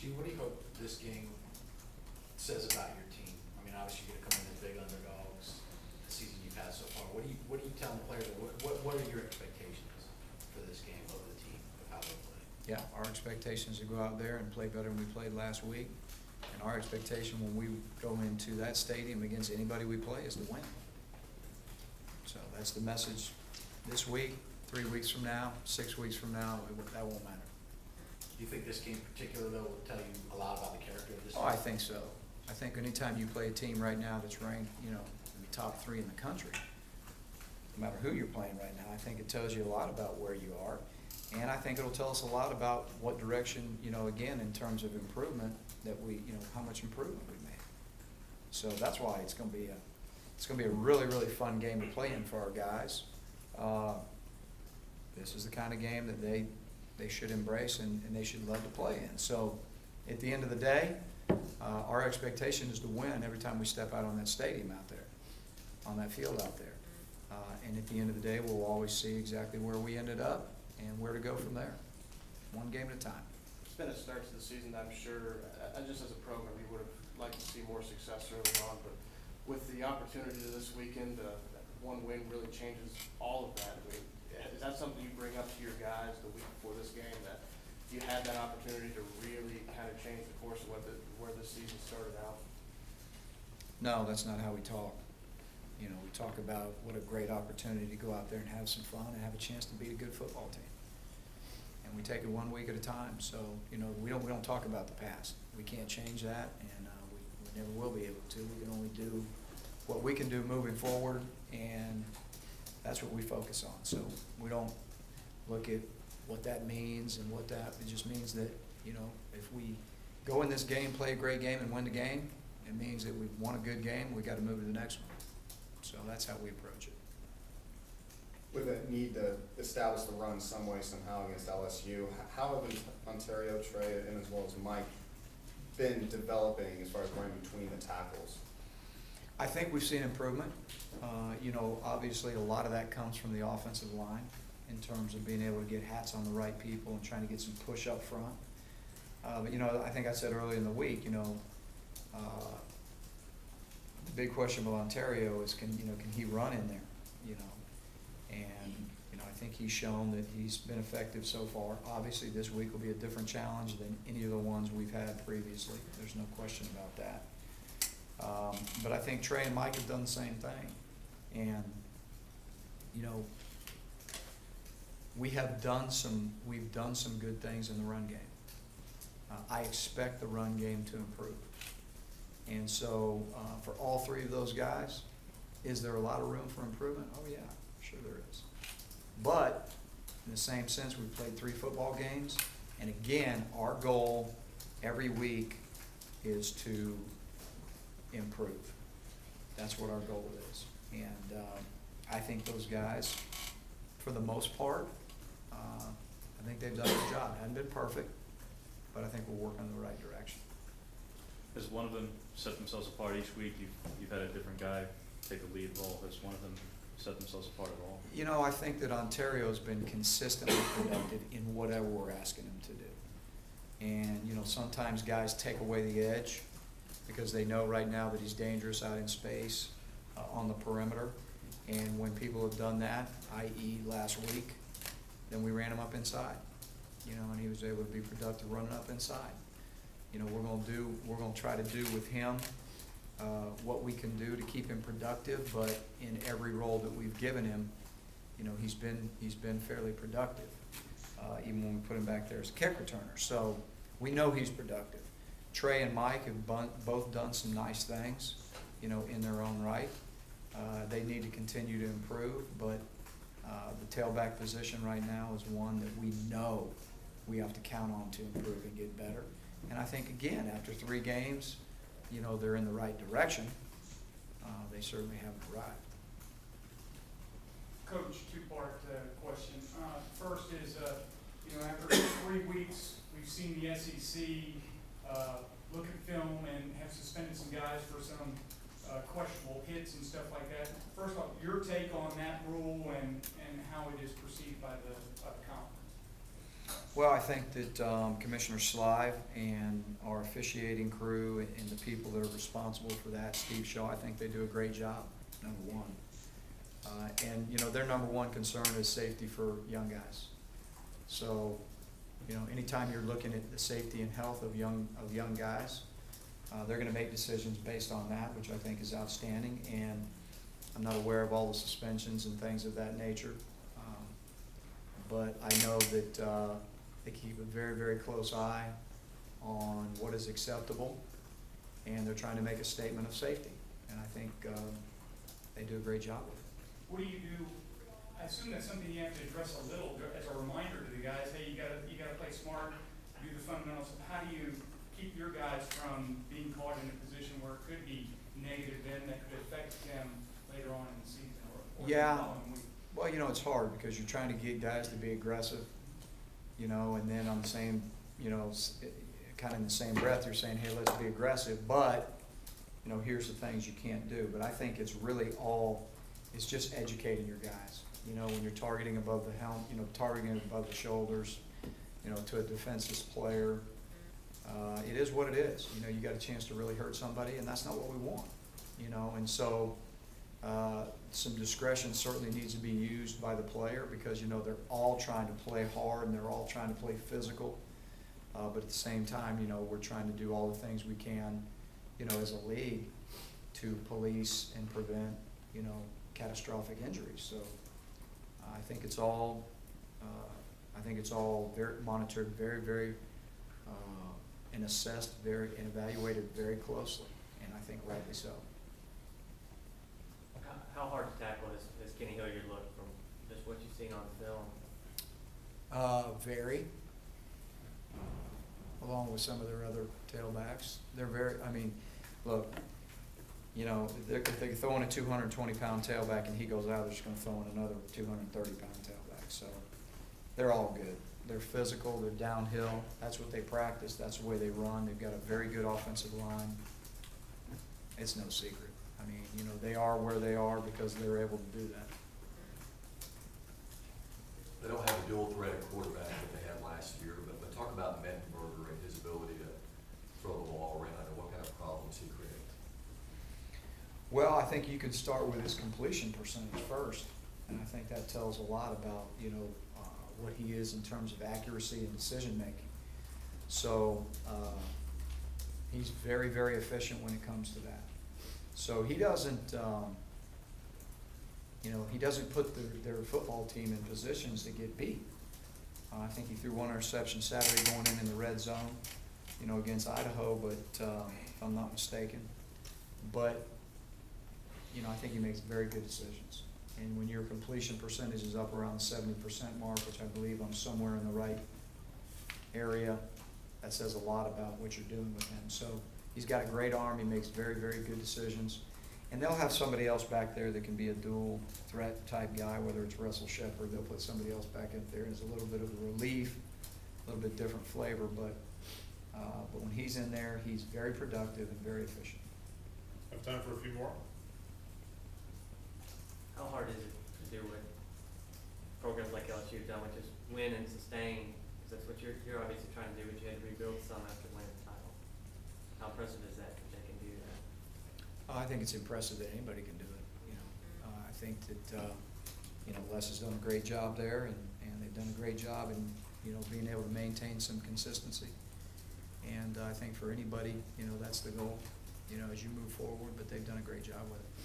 Gene, what do you hope this game says about your team? I mean, obviously you're gonna come in as big underdogs, the season you've had so far. What do you tell the players, what are your expectations for this game of the team, of how they play? Yeah, our expectation is to go out there and play better than we played last week. And our expectation when we go into that stadium against anybody we play is to win. So that's the message this week, 3 weeks from now, 6 weeks from now, that won't matter. Do you think this game in particular, though, will tell you a lot about the character of this team? Oh, I think so. I think anytime you play a team right now that's ranked, in the top 3 in the country, no matter who you're playing right now, I think it tells you a lot about where you are. And I think it'll tell us a lot about what direction, again, in terms of improvement, that we, how much improvement we've made. So that's why it's going to be a really, really fun game to play in for our guys. This is the kind of game that they should embrace and they should love to play in. So at the end of the day, our expectation is to win every time we step out on that stadium out there, on that field out there. And at the end of the day, we'll always see exactly where we ended up and where to go from there, one game at a time. It's been a start to the season, I'm sure, just as a program, you would have liked to see more success early on, but with the opportunity this weekend, one win really changes all of that. I mean, is that something you bring up to your guys the week before this game, that you had that opportunity to really kind of change the course of where this season started out? No, that's not how we talk. We talk about what a great opportunity to go out there and have some fun and have a chance to beat a good football team. And we take it 1 week at a time. So, we don't talk about the past. We can't change that, and we never will be able to. We can only do what we can do moving forward, and that's what we focus on. So we don't look at what that means and it just means that, if we go in this game, play a great game, and win the game, it means that we've won a good game, we got to move to the next one. So that's how we approach it. With a need to establish the run some way, somehow against LSU, how have Ontario, Trey, and as well as Mike been developing as far as running between the tackles? I think we've seen improvement. Obviously a lot of that comes from the offensive line in terms of being able to get hats on the right people and trying to get some push up front. But I think I said earlier in the week, the big question about Ontario is can he run in there, and I think he's shown that he's been effective so far. Obviously this week will be a different challenge than any of the ones we've had previously. There's no question about that. But I think Trey and Mike have done the same thing, and we've done some good things in the run game. I expect the run game to improve. And so for all 3 of those guys, is there a lot of room for improvement? Oh yeah, sure there is. But in the same sense, we've played 3 football games, and again, our goal every week is to improve. That's what our goal is. And I think those guys, for the most part, I think they've done a good job. It hasn't been perfect, but I think we're working in the right direction. Has one of them set themselves apart each week? You've had a different guy take a lead role. Has one of them set themselves apart at all? I think that Ontario's been consistently productive in whatever we're asking them to do. And, sometimes guys take away the edge because they know right now that he's dangerous out in space on the perimeter. And when people have done that, i.e. last week, then we ran him up inside, and he was able to be productive running up inside. We're going to try to do with him what we can do to keep him productive, but in every role that we've given him, he's been fairly productive, even when we put him back there as a kick returner. So we know he's productive. Trey and Mike have both done some nice things, in their own right. They need to continue to improve, but the tailback position right now is one that we know we have to count on to improve and get better. And I think, again, after 3 games, they're in the right direction. They certainly haven't arrived. Coach, 2-part question. First is, after 3 weeks, we've seen the SEC look at film and have suspended some guys for some questionable hits and stuff like that. First off, your take on that rule and how it is perceived by the conference. Well, I think that Commissioner Slive and our officiating crew and the people that are responsible for that, Steve Shaw, I think they do a great job, number one. And, you know, their number one concern is safety for young guys. So, you know, anytime you're looking at the safety and health of young guys, they're gonna make decisions based on that, which I think is outstanding. And I'm not aware of all the suspensions and things of that nature. But I know that they keep a very, very close eye on what is acceptable, and they're trying to make a statement of safety. And I think they do a great job with it. What do you do? I assume that's something you have to address a little as a reminder to the guys. Hey, you gotta play smart, do the fundamentals. How do you keep your guys from being caught in a position where it could be negative, then that could affect them later on in the season or Yeah. the following week? Well, you know, it's hard because you're trying to get guys to be aggressive, you know, and then on the same, you know, kind of in the same breath, you're saying, hey, let's be aggressive, but, you know, here's the things you can't do. But I think it's really it's just educating your guys. You know, when you're targeting above the helm, you know, targeting above the shoulders, you know, to a defenseless player, it is what it is. You know, you got a chance to really hurt somebody, and that's not what we want, you know, and so some discretion certainly needs to be used by the player because, you know, they're all trying to play hard and they're all trying to play physical. But at the same time, you know, we're trying to do all the things we can, you know, as a league to police and prevent, you know, catastrophic injuries. So I think it's all very monitored, very, very, and assessed and evaluated very closely, and I think rightly so. How hard to tackle is Kenny Hilliard look from just what you've seen on film? Very. Along with some of their other tailbacks. They're very, I mean, look, you know, if they throw in a 220-pound tailback and he goes out, they're just gonna throw in another 230-pound tailback. So they're all good. They're physical, they're downhill. That's what they practice, that's the way they run. They've got a very good offensive line. It's no secret. I mean, you know, they are where they are because they're able to do that. They don't have a dual threat at quarterback that they had last year, but talk about Mettenberger and his ability to throw the ball around and what kind of problems he creates. Well, I think you can start with his completion percentage first, and I think that tells a lot about, you know, what he is in terms of accuracy and decision making. So he's very, very efficient when it comes to that. So he doesn't, you know, he doesn't put their football team in positions to get beat. I think he threw one interception Saturday going in the red zone, you know, against Idaho, but if I'm not mistaken. But, you know, I think he makes very good decisions. And when your completion percentage is up around the 70% mark, which I believe I'm somewhere in the right area, that says a lot about what you're doing with him. So he's got a great arm. He makes very, very good decisions. And they'll have somebody else back there that can be a dual threat type guy, whether it's Russell Shepard. They'll put somebody else back up there as a little bit of a relief, a little bit different flavor. But when he's in there, he's very productive and very efficient. Have time for a few more? How hard is it to do what programs like LSU have done, which is win and sustain? Because that's what you're obviously trying to do, but you had to rebuild some after winning the title. How impressive is that they can do that? I think it's impressive that anybody can do it. You know, I think that you know, Les has done a great job there, and they've done a great job in, you know, being able to maintain some consistency. And I think for anybody, you know, that's the goal, you know, as you move forward. But they've done a great job with it.